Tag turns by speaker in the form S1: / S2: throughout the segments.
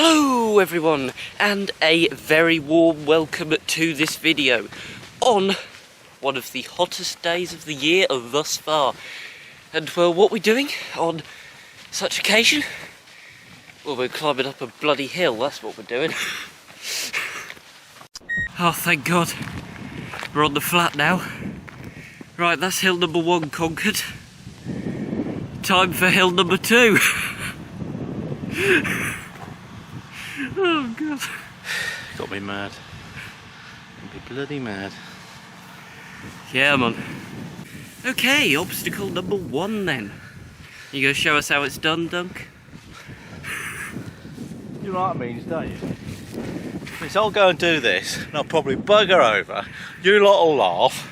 S1: Hello everyone, and a very warm welcome to this video on one of the hottest days of the year thus far. And well, what we're doing on such occasion? Well, we're climbing up a bloody hill, that's what we're doing. Oh, thank God. We're on the flat now. Right, that's hill number 1 conquered. Time for hill number 2. Oh God.
S2: Got me mad. Got me bloody mad.
S1: Yeah, man. Okay, obstacle number 1 then. You gonna show us how it's done, Dunc?
S2: You know what it means, don't you? Means I'll go and do this, and I'll probably bugger over. You lot will laugh.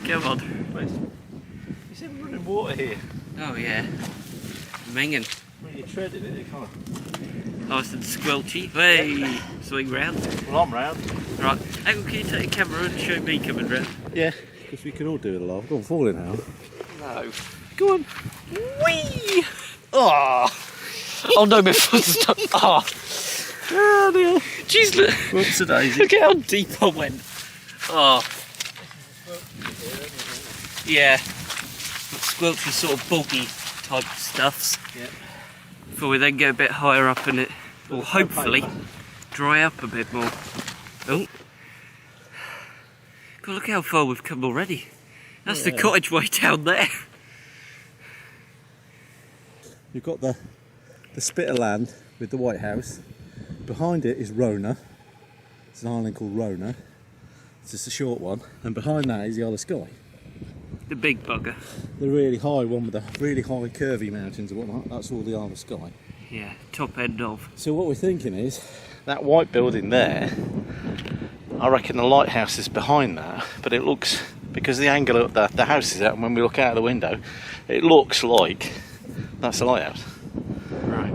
S1: Come on.
S2: You see we're running water here.
S1: Oh yeah. Minging.
S2: When you're treading it, kind of.
S1: Nice and squelchy. Hey, swing round.
S2: Well, I'm round.
S1: Right, hang on, can you take a camera and show me coming round?
S2: Yeah, because we can all do it a lot. I've gone falling now.
S1: No.
S2: Go on.
S1: Whee! Oh! Oh no, my foot's stuck. Oh!
S2: Oh dear.
S1: Jeez, look.
S2: Whoops a daisy.
S1: Look how deep I went. Oh. Yeah. Squelchy sort of boggy type stuffs.
S2: Yeah.
S1: Before we then get a bit higher up and it will hopefully dry up a bit more. Oh. God, look how far we've come already. That's the cottage way down there.
S2: You've got the spit of land with the White House. Behind it is Rona. It's an island called Rona. It's just a short one. And behind that is the Isle of Skye.
S1: The big bugger.
S2: The really high one with the really high curvy mountains and whatnot. That's all the Isle of Skye.
S1: Yeah, top end of.
S2: So what we're thinking is, that white building there, I reckon the lighthouse is behind that, but it looks, because the angle of the house is out, and when we look out of the window, it looks like that's the lighthouse.
S1: Right.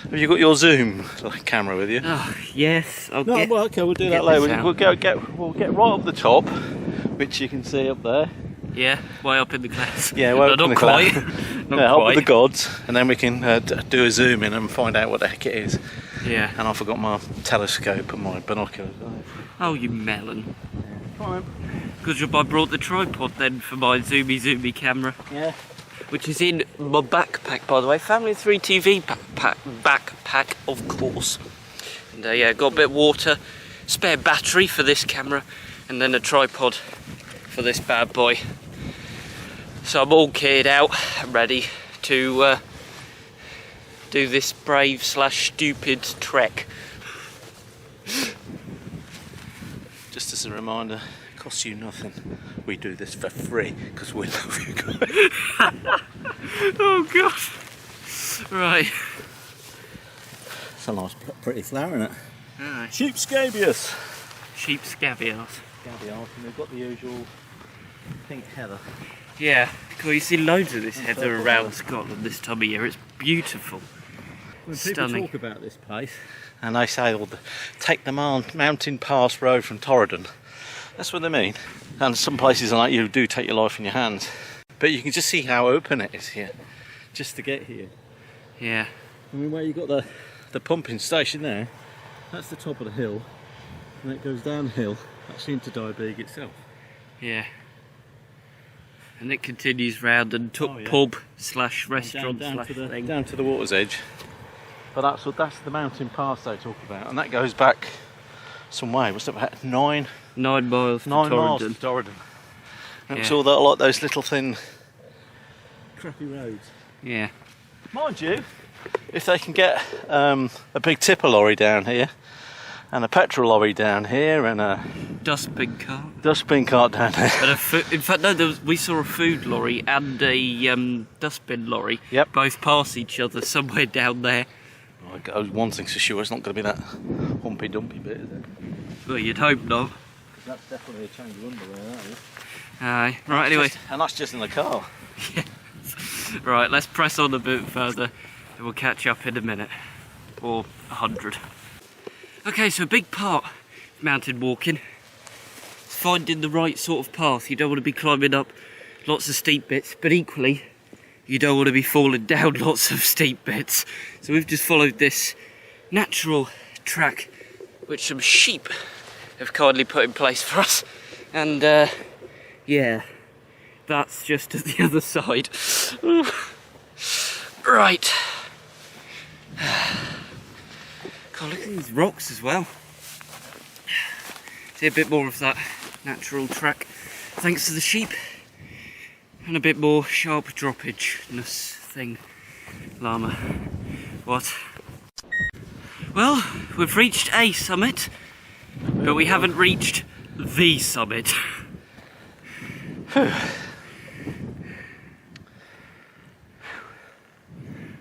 S2: Have you got your zoom camera with you?
S1: Oh, yes.
S2: Well, okay, we'll do that later. We'll get right up the top, which you can see up there.
S1: Yeah, way up in the clouds.
S2: Yeah, way up in the
S1: clouds.
S2: Not quite. Up with the gods, and then we can do a zoom in and find out what the heck it is.
S1: Yeah.
S2: And I forgot my telescope and my binoculars.
S1: Oh, you melon.
S2: Come on.
S1: Good job I brought the tripod then for my zoomy camera.
S2: Yeah.
S1: Which is in my backpack, by the way. Family 3 TV backpack, of course. And yeah, got a bit of water, spare battery for this camera, and then a tripod for this bad boy. So I'm all geared out, ready to do this brave / stupid trek.
S2: Just as a reminder, it costs you nothing. We do this for free because we love you guys.
S1: Oh God! Right.
S2: It's a nice, pretty flower, isn't it?
S1: Aye.
S2: Sheep scabious.
S1: Sheep scabious.
S2: Scabious, and we've got the usual pink heather.
S1: Yeah, because you see loads of this heather around Scotland this time of year. It's beautiful.
S2: When
S1: Stunning.
S2: people talk about this place, and they say, well, take the mountain pass road from Torridon. That's what they mean. And some places like you do take your life in your hands. But you can just see how open it is here, just to get here.
S1: Yeah.
S2: I mean, where you got the pumping station there, that's the top of the hill, and it goes downhill, actually into Diabaig itself.
S1: Yeah. And it continues round and took pub / restaurant / thing.
S2: Down to the water's edge. But that's the mountain pass they talk about, and that goes back some way. What's that, about 9
S1: miles to
S2: Torridon. And it's all that, like those little thin, crappy roads.
S1: Yeah.
S2: Mind you, if they can get a big tipper lorry down here, and a petrol lorry down here, and a
S1: dustbin cart
S2: down there.
S1: And in fact, no, we saw a food lorry and a dustbin lorry.
S2: Yep.
S1: Both pass each other somewhere down there.
S2: One thing's for sure, it's not going to be that humpy dumpy bit, is it?
S1: Well, you'd hope not.
S2: That's definitely a change of underwear, that is.
S1: Aye. Right, anyway.
S2: And that's just in the car.
S1: Yeah. Right, let's press on a bit further and we'll catch up in a minute. Or 100. Okay, so a big part of mountain walking is finding the right sort of path. You don't want to be climbing up lots of steep bits, but equally you don't want to be falling down lots of steep bits. So we've just followed this natural track which some sheep have kindly put in place for us. And yeah, that's just at the other side. Right. God, look at these rocks as well. See a bit more of that natural track thanks to the sheep, and a bit more sharp droppage-ness thing. Llama. What? Well, we've reached a summit, but we haven't reached the summit.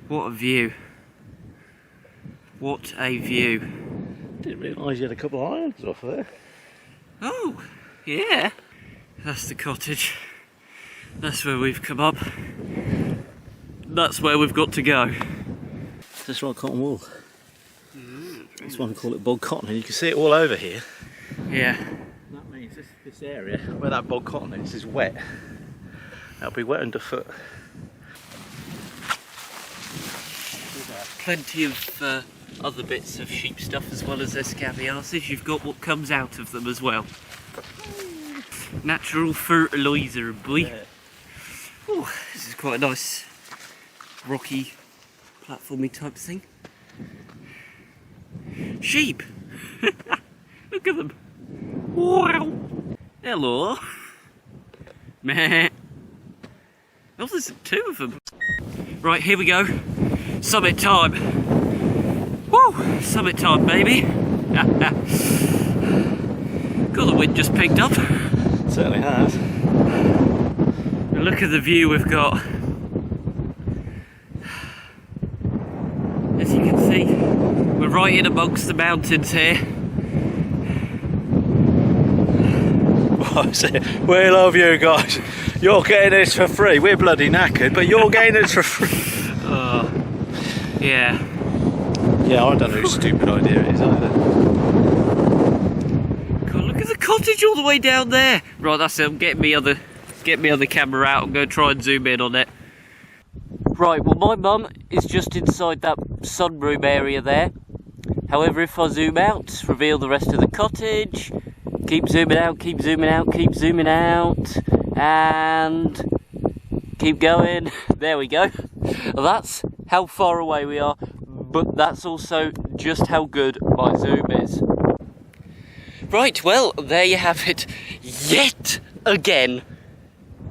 S1: What a view. What a view.
S2: Didn't realise you had a couple of islands off there.
S1: Oh, yeah. That's the cottage. That's where we've come up. That's where we've got to go.
S2: Just like cotton wool. That's why I call it bog cotton, and you can see it all over here.
S1: Yeah.
S2: That means this area where that bog cotton is wet. That'll be wet underfoot.
S1: Plenty of other bits of sheep stuff as well as their scabiases. You've got what comes out of them as well. Natural fertiliser, boy. Yeah. Ooh, this is quite a nice rocky, platformy type thing. Sheep! Look at them! Wow! Hello! Meh! Oh, there's two of them! Right, here we go. Summit time! Woo! Summit time, baby! God, the wind just picked up.
S2: Certainly has.
S1: And look at the view we've got. As you can see, we're right in amongst the mountains here.
S2: We love you guys. You're getting this for free. We're bloody knackered, but you're getting this for free.
S1: Yeah.
S2: Yeah, I don't know whose stupid idea it is either.
S1: God, look at the cottage all the way down there. Right, that's it. Get me other camera out. I'm going to try and zoom in on it. Right, well, my mum is just inside that sunroom area there. However, if I zoom out, reveal the rest of the cottage. Keep zooming out, keep zooming out, keep zooming out, and keep going. There we go. That's how far away we are, but that's also just how good my zoom is. Right, well, there you have it. Yet again,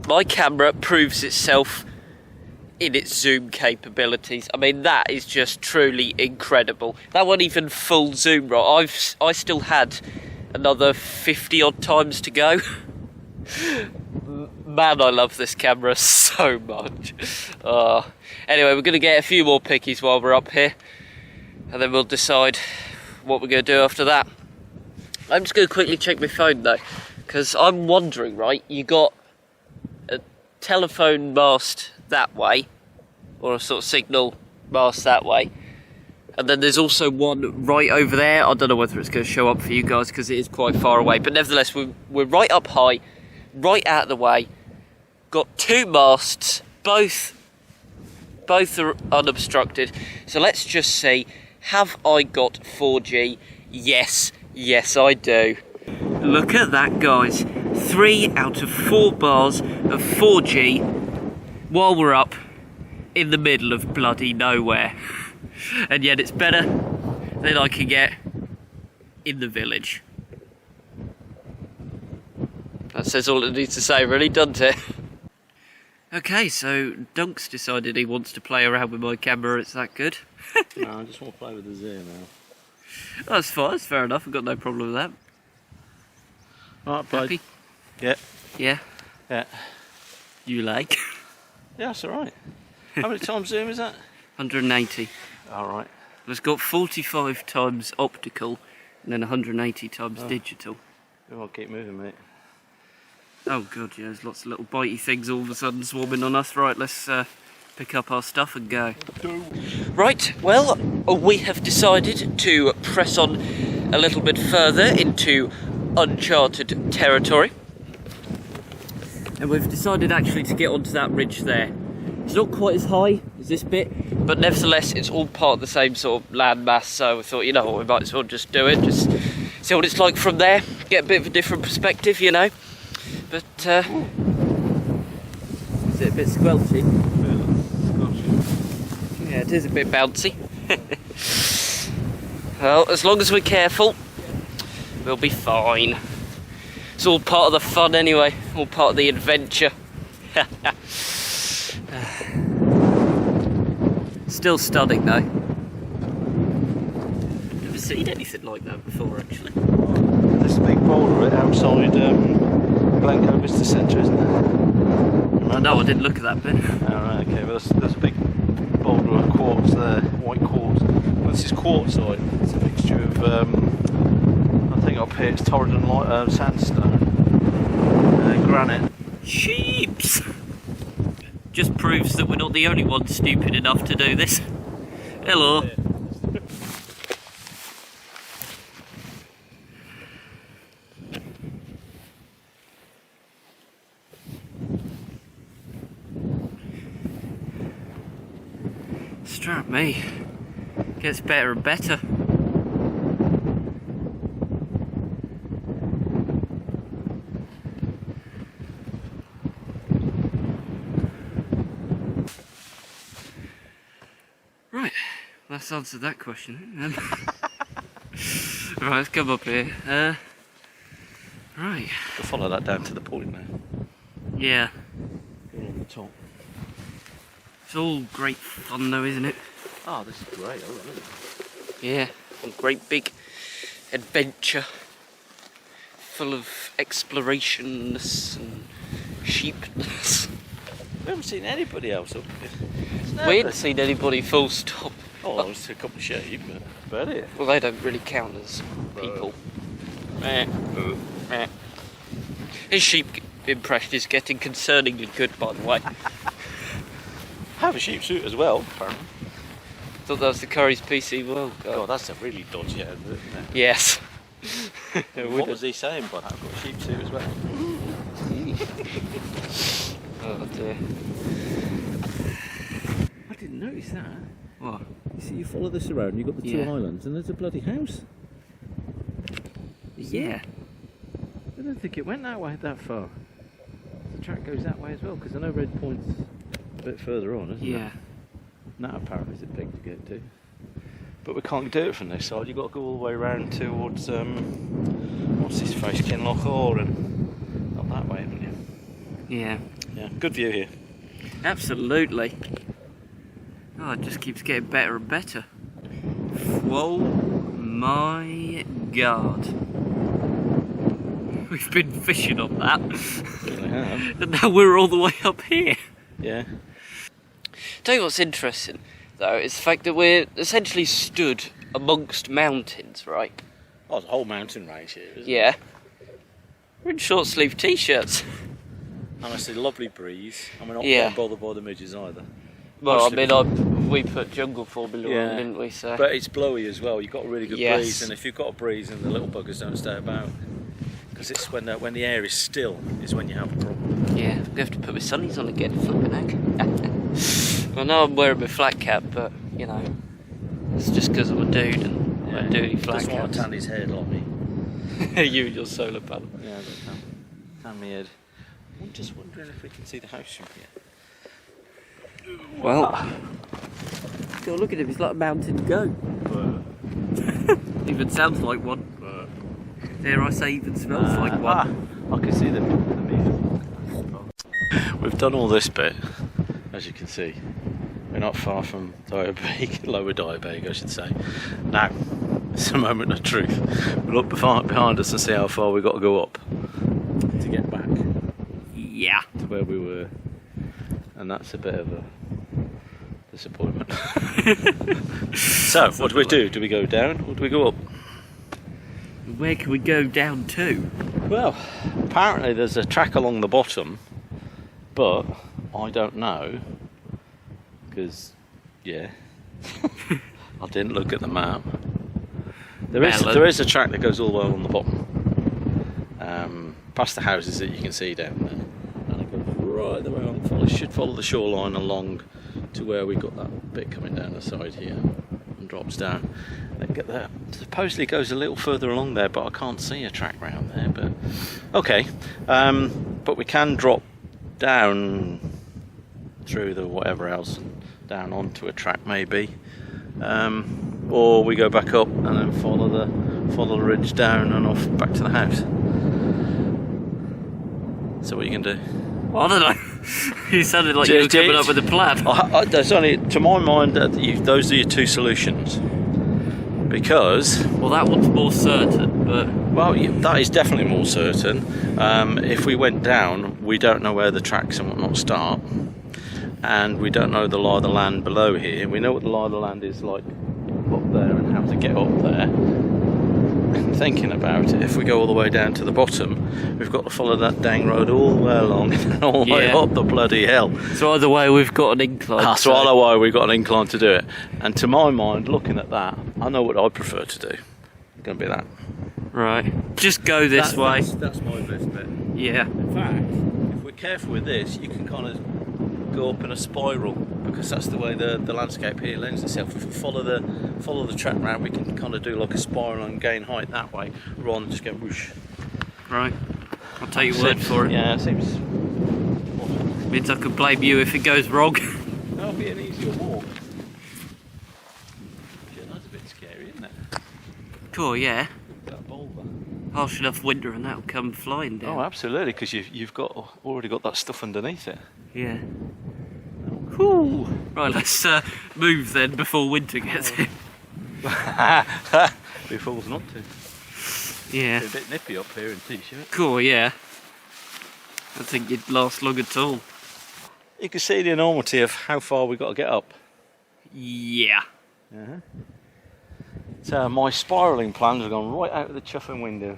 S1: my camera proves itself in its zoom capabilities. I mean, that is just truly incredible. That wasn't even full zoom, right? I still had another 50 odd times to go. Man, I love this camera so much. Anyway, we're going to get a few more pickies while we're up here, and then we'll decide what we're going to do after that. I'm just going to quickly check my phone though, because I'm wondering, right, you got a telephone mast that way, or a sort of signal mast that way, and then there's also one right over there. I don't know whether it's going to show up for you guys because it is quite far away, but nevertheless we're right up high, right out of the way, got two masts, both are unobstructed. So let's just see, have I got 4G? Yes I do. Look at that, guys. 3 out of 4 bars of 4G while we're up in the middle of bloody nowhere. And yet it's better than I can get in the village. That says all it needs to say, really, doesn't it? Okay, so Dunc's decided he wants to play around with my camera. It's that good.
S2: No, I just want to play with the zoom now.
S1: Oh, that's fine, that's fair enough. I've got no problem with that.
S2: Alright, bud.
S1: Happy?
S2: Yeah.
S1: Yeah?
S2: Yeah.
S1: You like?
S2: Yeah, that's alright. How many times zoom is that?
S1: 180.
S2: Alright.
S1: It's got 45 times optical and then 180 times digital.
S2: We won't keep moving, mate.
S1: Oh god, yeah, there's lots of little bitey things all of a sudden swarming on us. Right, let's pick up our stuff and go. Right, well, we have decided to press on a little bit further into uncharted territory. And we've decided actually to get onto that ridge there. It's not quite as high as this bit, but nevertheless it's all part of the same sort of land mass, so we thought, you know what, we might as well just do it, just see what it's like from there, get a bit of a different perspective, you know. But is it a bit squelchy? Yeah, it is a bit bouncy. Well, as long as we're careful, we'll be fine. It's all part of the fun anyway, all part of the adventure. Still stunning though. Never seen anything like that before actually.
S2: There's a big boulder outside Glencoe Visitor Centre, isn't there?
S1: No, I didn't look at that bit.
S2: Alright, okay, well there's a big boulder of quartz there, white quartz. Well, this is quartzite. It's a mixture of, I think up here it's Torridon sandstone, granite.
S1: Sheeps! Just proves that we're not the only ones stupid enough to do this. Hello. Strap me. Gets better and better. Right, let's answer that question then. Right, let's come up here. Right.
S2: We'll follow that down to the point now.
S1: Yeah.
S2: All on the top.
S1: It's all great fun though, isn't it?
S2: Oh, this is great, I love it.
S1: Yeah, a great big adventure. Full of exploration-ness and sheepness.
S2: We haven't seen anybody else up here.
S1: We hadn't seen anybody full stop.
S2: Oh, I was a couple of sheep, but about it.
S1: Well, they don't really count as people. His sheep impression is getting concerningly good, by the way.
S2: Have a sheep suit as well, apparently.
S1: Thought that was the Curry's PC World guy.
S2: God, that's a really dodgy outfit, isn't it?
S1: Yes.
S2: What was he saying by that? I've got a sheep suit as well.
S1: Oh dear.
S2: I didn't notice that.
S1: What?
S2: You see, you follow this around, you've got the two islands, and there's a bloody house.
S1: Yeah.
S2: I don't think it went that way that far. The track goes that way as well, because I know Red Point's a bit further on, isn't it?
S1: Yeah.
S2: That apparently is a pig to get to. But we can't do it from this side, you've got to go all the way around towards, what's his face, Kinloch Hall, and up that way, haven't you?
S1: Yeah.
S2: Yeah, good view here.
S1: Absolutely. Oh, it just keeps getting better and better. Whoa, my God. We've been fishing on that.
S2: Really have.
S1: And now we're all the way up here.
S2: Yeah.
S1: Tell you what's interesting, though, is the fact that we're essentially stood amongst mountains, right?
S2: Oh, there's a whole mountain range here, isn't
S1: Yeah. We're in short sleeve t-shirts.
S2: And I see lovely breeze, and we're not
S1: Yeah.
S2: bothered by the midges either.
S1: Well,
S2: Mostly
S1: I mean, we put jungle formula on, didn't we? So.
S2: But it's blowy as well, you've got a really good
S1: Yes.
S2: breeze, and if you've got a breeze and the little buggers don't stay about, because it's when the air is still is when you have a problem.
S1: Yeah, I'm going to have to put my sunnies on again, flipping heck. I know I'm wearing my flat cap, but, you know, it's just because I'm a dude and I do flat
S2: Doesn't want
S1: caps.
S2: to tan his head like me.
S1: You and your solar panel.
S2: Yeah, I don't tan my head. I'm just wondering if we can see the house from here.
S1: Well, God, look at him, he's like a mountain goat. Even sounds like one. Dare I say, even smells like one.
S2: I can see the meat. We've done all this bit, as you can see. We're not far from Diabaig, lower Diabaig, I should say. Now, it's a moment of truth. We'll look behind us and see how far we've got to go up to get back
S1: Yeah.
S2: to where we were. And that's a bit of a disappointment. So, what do we do? Do we go down or do we go up?
S1: Where can we go down to?
S2: Well, apparently there's a track along the bottom, but I don't know, because, yeah, I didn't look at the map. There is a track that goes all the way along the bottom, past the houses that you can see down there, and it goes right the way on. Follow, should follow the shoreline along to where we got that bit coming down the side here and drops down. Then get there. Supposedly goes a little further along there, but I can't see a track round there. But okay, but we can drop down through the whatever else down onto a track maybe, or we go back up and then follow the ridge down and off back to the house. So what are you can do?
S1: I don't know. You sounded like you were coming up with a plan.
S2: There's only, to my mind, those are your two solutions. Because...
S1: well, that one's more certain, but...
S2: well, that is definitely more certain. If we went down, we don't know where the tracks and whatnot start. And we don't know the lie of the land below here. We know what the lie of the land is like up there and how to get up there. And thinking about it, if we go all the way down to the bottom, we've got to follow that dang road all the way along and all the way up the bloody hill.
S1: So either way, we've got an incline.
S2: That's either way, we've got an incline to do it. And to my mind, looking at that, I know what I prefer to do. It's going to be that.
S1: Right. Just go this way.
S2: That's my best bet.
S1: Yeah.
S2: In fact, if we're careful with this, you can kind of go up in a spiral, because that's the way the landscape here lends itself. If we follow the track round, we can kind of do like a spiral and gain height that way, rather than just go whoosh.
S1: Right. I'll take your word for it.
S2: Yeah, it seems...
S1: means I could blame you if it goes wrong.
S2: That'll be an easier walk. Yeah, that's a bit scary, isn't it?
S1: Cool, yeah.
S2: That boulder.
S1: Harsh enough winter and that'll come flying down.
S2: Oh, absolutely, because you've already got that stuff underneath it.
S1: Yeah. Whew. Right, let's move then before winter gets here.
S2: Be fools not to.
S1: Yeah.
S2: It's a bit nippy up here in t-shirt.
S1: Cool, yeah. I think you'd last long at all.
S2: You can see the enormity of how far we've got to get up.
S1: Yeah.
S2: So my spiralling plans have gone right out of the chuffing window.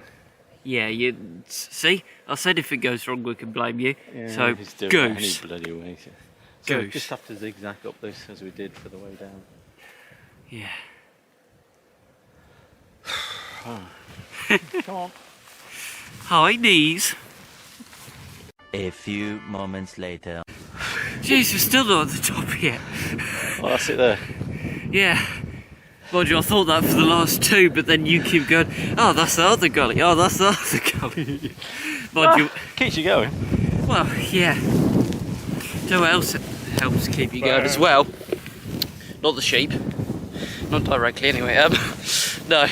S1: Yeah, you see? I said if it goes wrong, we can blame you.
S2: Yeah,
S1: so,
S2: just do it
S1: goose.
S2: any bloody way. So
S1: Goose.
S2: we just have to zigzag up this as we did for the way down.
S1: Yeah.
S2: Come on.
S1: High knees.
S3: A few moments later.
S1: Jeez, we're still not at the top yet.
S2: Oh, that's it there.
S1: Yeah. Mind you, I thought that for the last two, but then you keep going, oh, that's the other gully, oh, that's the other gully. Mind you...
S2: keeps you going.
S1: well, yeah. So what else helps keep you going as well? Not the sheep. Not directly, anyway. No.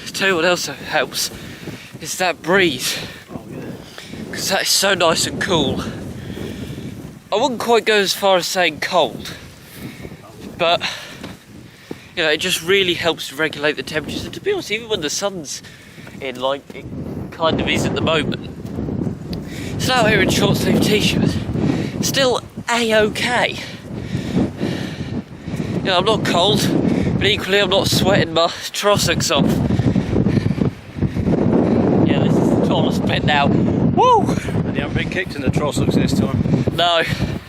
S1: Tell you what else helps. Is that breeze.
S2: Oh, yeah.
S1: Because that is so nice and cool. I wouldn't quite go as far as saying cold. But... you know, it just really helps to regulate the temperatures. And to be honest, even when the sun's in, like it kind of is at the moment, it's out here in short sleeve t-shirt, still a-okay. You know, I'm not cold, but equally I'm not sweating my trossachs off. Yeah, this is the tallest bit now. Woo!
S2: And you haven't been kicked in the trossachs this time?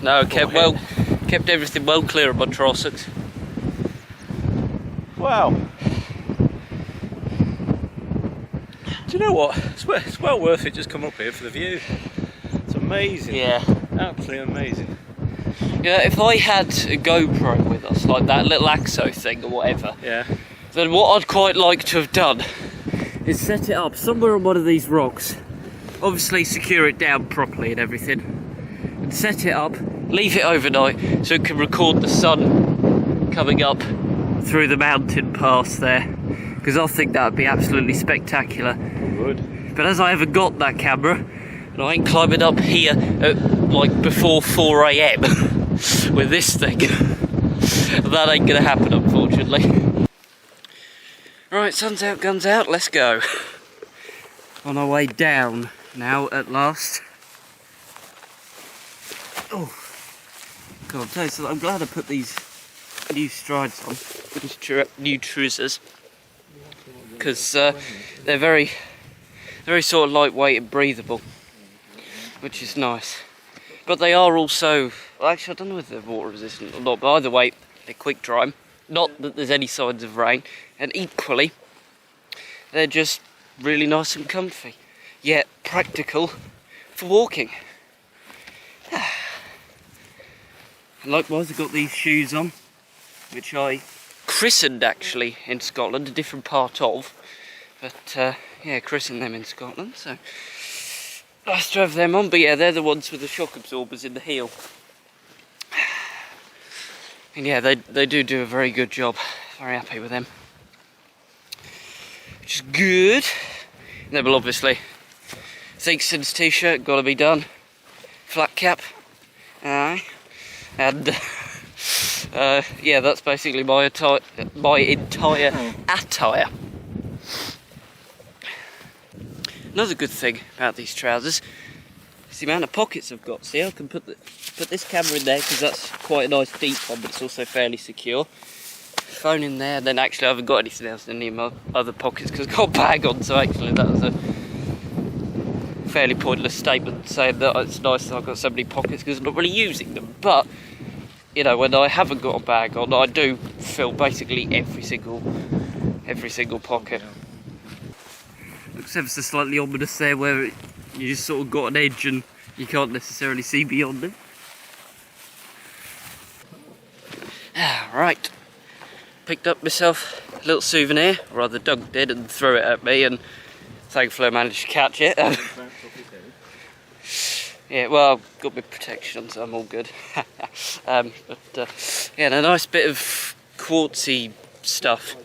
S1: No, kept everything well clear of my trossachs.
S2: Wow. Do you know what? It's well worth it just come up here for the view. It's amazing.
S1: Yeah.
S2: Absolutely amazing.
S1: You know, if I had a GoPro with us, like that little AXO thing or whatever,
S2: Yeah.
S1: then what I'd quite like to have done is set it up somewhere on one of these rocks, obviously secure it down properly and everything, and set it up, leave it overnight so it can record the sun coming up through the mountain pass there, because I think that would be absolutely spectacular.
S2: Good.
S1: But as I haven't got that camera, and I ain't climbing up here at like before 4 AM with this thing, that ain't gonna happen, unfortunately. Right, sun's out, guns out, let's go. On our way down now at last. Oh, God, I'll tell you something, I'm glad I put these new strides on, these new trousers, because they're very sort of lightweight and breathable, which is nice. But they are also, well, actually I don't know whether they're water resistant or not, but either way they're quick dry, not that there's any signs of rain, and equally they're just really nice and comfy, yet practical for walking. And likewise I've got these shoes on, which I christened actually in Scotland, a different part of. But yeah, christened them in Scotland, so nice to have them on. But yeah, they're the ones with the shock absorbers in the heel. And yeah, they do a very good job. Very happy with them. Which is good. And then, well, obviously, Theakston's t-shirt, gotta be done. Flat cap. Aye. And yeah, that's basically my entire attire. Another good thing about these trousers is the amount of pockets I've got. See, I can put this camera in there because that's quite a nice deep one, but it's also fairly secure. Phone in there, then actually I haven't got anything else in any of my other pockets because I've got a bag on, so actually that was a fairly pointless statement saying that it's nice that I've got so many pockets because I'm not really using them. But, you know, when I haven't got a bag on, I do fill basically every single pocket. Looks ever so slightly ominous there where you just sort of got an edge and you can't necessarily see beyond it. Right, picked up myself a little souvenir, or rather Dunc did, and threw it at me, and thankfully I managed to catch it. Yeah, well, I've got my protection on, so I'm all good. Yeah, and a nice bit of quartzy stuff.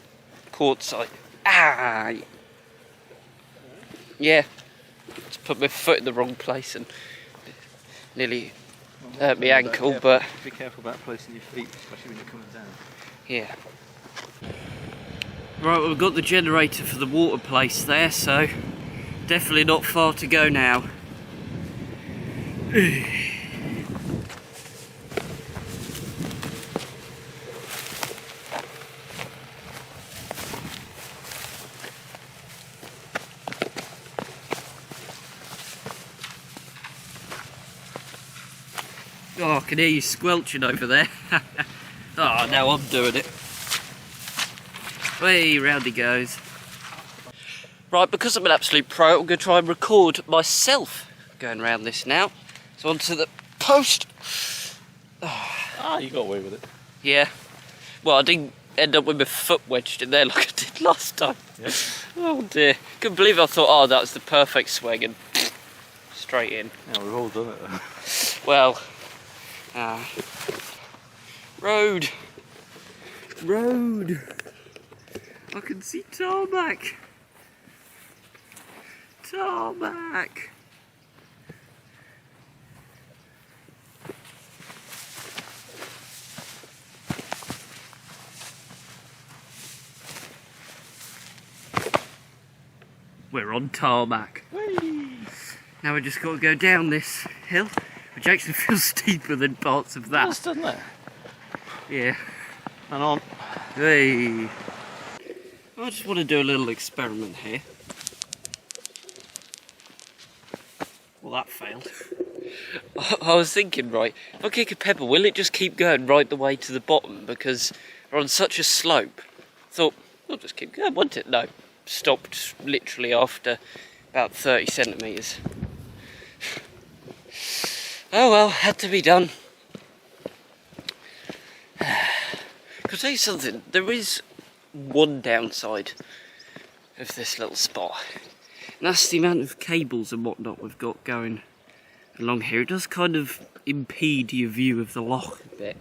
S1: Quartzite. Ah! Yeah, just put my foot in the wrong place and nearly hurt my ankle, but...
S2: Be careful about placing your feet, especially when you're coming down.
S1: Yeah. Right, well, we've got the generator for the water place there, so definitely not far to go now. Oh, I can hear you squelching over there. Oh, now I'm doing it. Way round he goes. Right, because I'm an absolute pro, I'm going to try and record myself going around this now. So onto the post.
S2: Ah, you got away with it.
S1: Yeah. Well, I didn't end up with my foot wedged in there like I did last time.
S2: Yeah.
S1: Oh dear. Couldn't believe I thought, oh, that was the perfect swing, and straight in.
S2: Yeah, we've all done it though.
S1: Well, road. I can see tarmac. We're on tarmac. Whee! Now we just got to go down this hill, which actually feels steeper than parts of that.
S2: It does, doesn't it?
S1: Yeah.
S2: And on.
S1: Hey. I just want to do a little experiment here. Well, that failed. I was thinking, right, if I kick a pebble, will it just keep going right the way to the bottom? Because we're on such a slope. Thought, I'll just keep going, won't it? No. Stopped literally after about 30 centimetres. Oh well, had to be done. I'll tell you something, there is one downside of this little spot, and that's the amount of cables and whatnot we've got going along here. It does kind of impede your view of the loch a bit,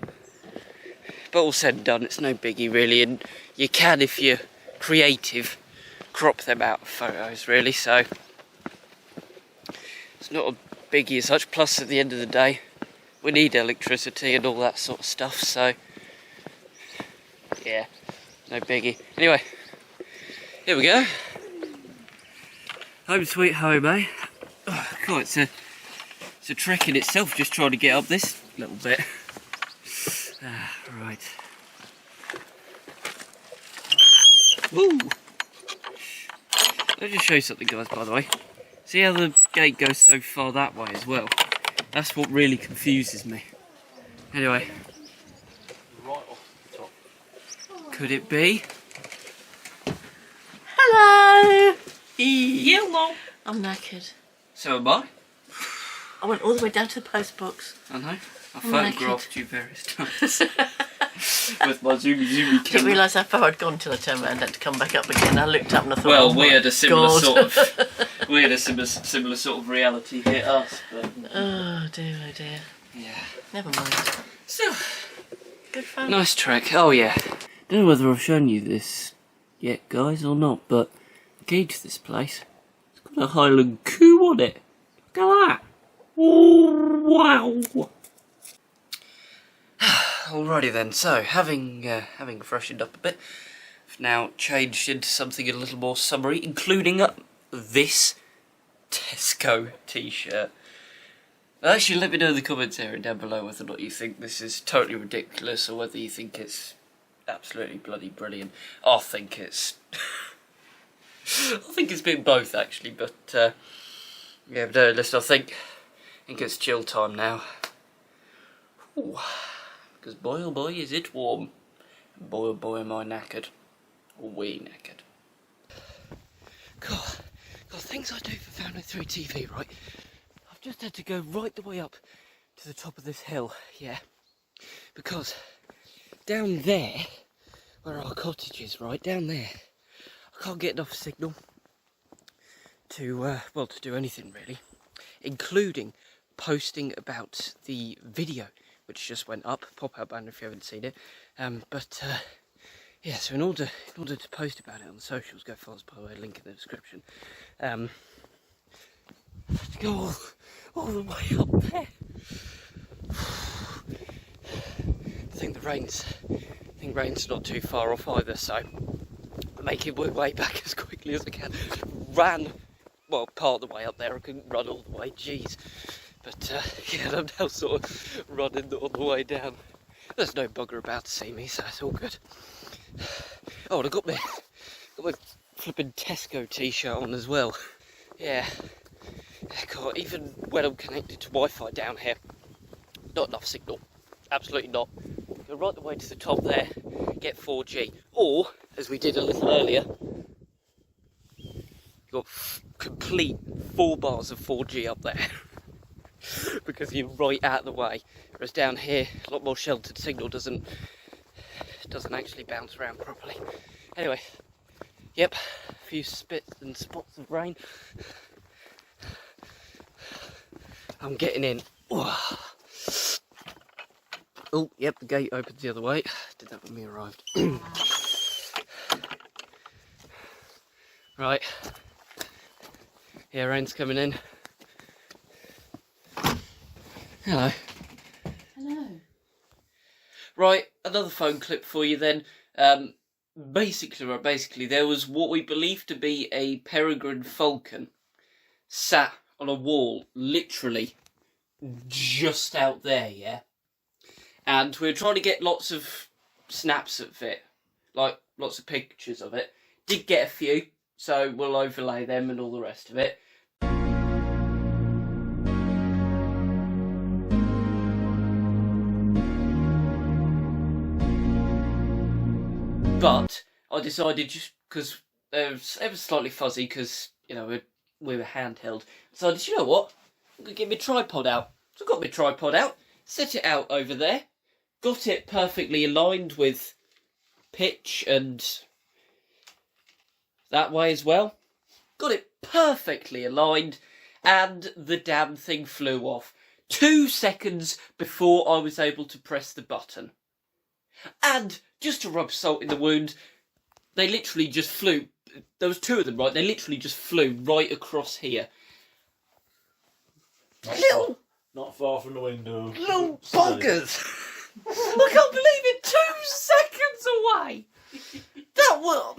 S1: but all said and done, it's no biggie really, and you can, if you're creative, crop them out of photos really, so it's not a biggie as such. Plus at the end of the day we need electricity and all that sort of stuff, so yeah, no biggie. Anyway, here we go. Home sweet home, eh? Oh, God, it's a trek in itself just trying to get up this little bit. Right. Woo! Let me just show you something, guys, by the way. See how the gate goes so far that way as well? That's what really confuses me. Anyway.
S2: Right off the top.
S1: Could it be?
S4: Hello!
S1: Yellow!
S4: I'm knackered.
S1: So am I.
S4: I went all the way down to the post box.
S1: I know. I photographed you various times with my zoomy
S4: I didn't
S1: camera.
S4: realise how far I'd gone till I turned around and had to come back up again. I looked up and I thought,
S1: Well,
S4: oh
S1: we
S4: my
S1: had a similar
S4: God.
S1: sort of similar sort of reality hit us, but
S4: Oh dear,
S1: yeah.
S4: never mind.
S1: Still,
S4: Good fun.
S1: nice trek. Oh yeah. Don't know whether I've shown you this yet, guys, or not, but the key to this place, it's got a Highland coo on it. Look at that. Oh, wow. Alrighty then, so having freshened up a bit, I've now changed into something a little more summery, including this Tesco t-shirt. Actually, let me know in the comments area down below whether or not you think this is totally ridiculous or whether you think it's absolutely bloody brilliant. I think it's I think it's been both actually, but yeah, but no, listen, I think it's chill time now. Ooh. Because boy oh boy is it warm, and boy oh boy am I knackered, or we knackered. God, things I do for Family 3 TV, right? I've just had to go right the way up to the top of this hill, yeah, because down there, where our cottage is, right down there, I can't get enough signal to well, to do anything really, including posting about the video which just went up. Pop out banner if you haven't seen it. Yeah, so in order to post about it on the socials, go follow us, by the way, link in the description. To go all the way up there. I think rain's not too far off either, so I'm making my way back as quickly as I can. Ran, well, part of the way up there. I couldn't run all the way, jeez. But yeah, I'm now sort of running all the way down. There's no bugger about to see me, so it's all good. Oh, and I got my flipping Tesco t-shirt on as well. Yeah. God, even when I'm connected to Wi-Fi down here, not enough signal. Absolutely not. Go right the way to the top there, get 4G. Or, as we did a little earlier, you got complete 4 bars of 4G up there. Because you're right out of the way, whereas down here a lot more sheltered, signal doesn't actually bounce around properly. Anyway, yep, a few spits and spots of rain. I'm getting in. Oh, yep, the gate opens the other way. Did that when we arrived. Right, yeah, rain's coming in. Hello.
S4: Hello.
S1: Right, another phone clip for you then. Basically, there was what we believe to be a peregrine falcon sat on a wall, literally just out there, yeah? And we were trying to get lots of snaps of it, like lots of pictures of it. Did get a few, so we'll overlay them and all the rest of it. But I decided, just because it was slightly fuzzy, because, you know, we were handheld, so I decided, you know what, I'm going to get my tripod out. So I got my tripod out, set it out over there, got it perfectly aligned with pitch and that way as well. Got it perfectly aligned, and the damn thing flew off 2 seconds before I was able to press the button. And just to rub salt in the wound, they literally just flew. There was 2 of them, right? They literally just flew right across here.
S2: Not far from the window.
S1: Little buggers! I can't believe it! 2 seconds away! That was...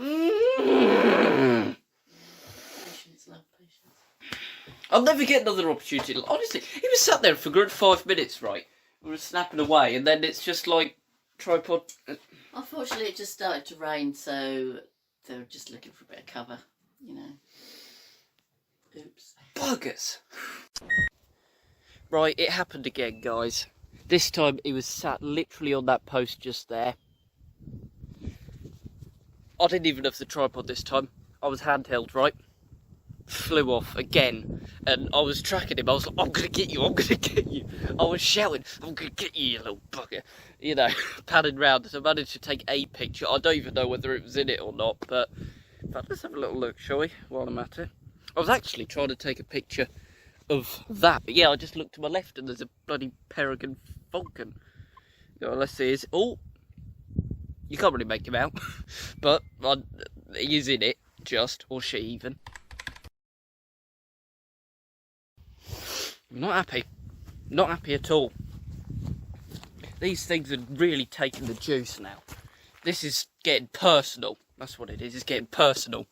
S4: Patience, love, patience.
S1: I'll never get another opportunity. Honestly, he was sat there for a good 5 minutes, right? We were snapping away, and then it's just like tripod.
S4: Unfortunately, it just started to rain, so they were just looking for a bit of cover, you know. Oops.
S1: Buggers! Right, it happened again, guys. This time, he was sat literally on that post just there. I didn't even have the tripod this time. I was handheld, right? flew off again, and I was tracking him. I was like, I'm gonna get you, I'm gonna get you. I was shouting, I'm gonna get you, you little bugger. You know, padding round. So I managed to take a picture. I don't even know whether it was in it or not, but let's have a little look, shall we, while I'm at it. I was actually trying to take a picture of that, but yeah, I just looked to my left and there's a bloody peregrine falcon. Let's see, oh, you can't really make him out, but he is in it, just, or she even. I'm not happy. Not happy at all. These things are really taking the juice now. This is getting personal. That's what it is. It's getting personal.